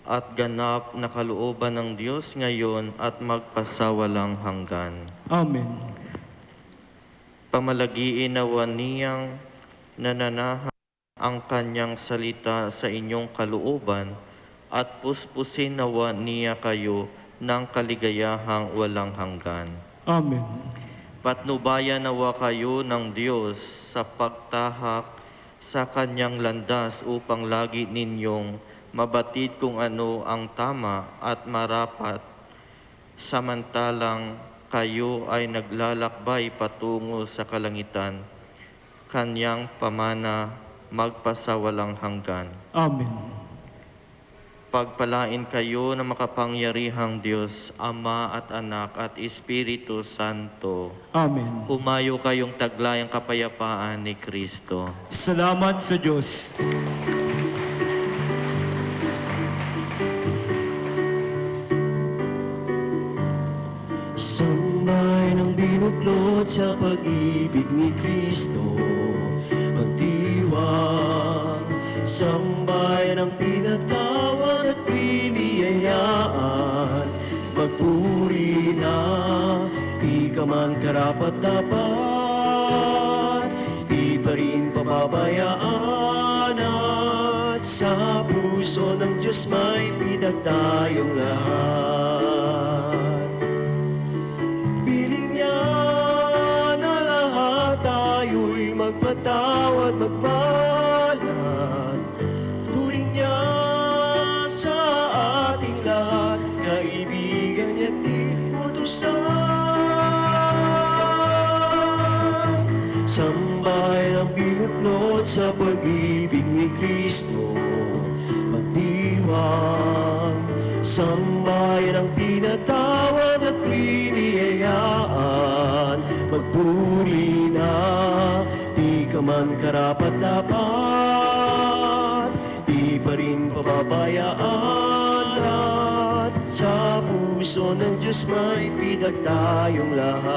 at ganap na kalooban ng Diyos ngayon at magpasawalang hanggan.
Amen.
Pamalagiin nawa niyang nananahan ang kanyang salita sa inyong kalooban at puspusin nawa niya kayo ng kaligayahang walang hanggan.
Amen.
Patnubayan nawa kayo ng Diyos sa pagtahak sa kanyang landas upang lagi ninyong mabatid kung ano ang tama at marapat, samantalang kayo ay naglalakbay patungo sa kalangitan, kanyang pamana magpasawalang hanggan.
Amen.
Pagpalain kayo ng makapangyarihang Diyos, Ama at Anak at Espiritu Santo.
Amen.
Humayo kayong taglayang kapayapaan ni Kristo.
Salamat sa Diyos.
Sambay ng binuklod sa pag-ibig ni Kristo, magdiwang. Sambay ng pinatawad at biniyayaan, magpuri na di ka man karapat-dapat, di pa rin pababayaan, at sa puso ng Diyos may bidag tayong lahat. Piling niya na lahat tayo'y magpatawad, magbalat. Turing niya sa ating lahat, kaibigan niya di utusan. Sambay ng binuklod sa pag-ibig ni Kristo, magdiwang. Sambay ng pinatawad at biniyayaan, magpuri na di ka man karapat-dapat, di pa rin pababayaan at sa puso ng Diyos may bidag tayong lahat.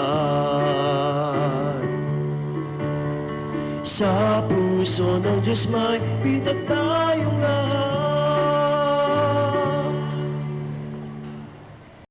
Sa puso ng Diyos may bidag tayong lahat.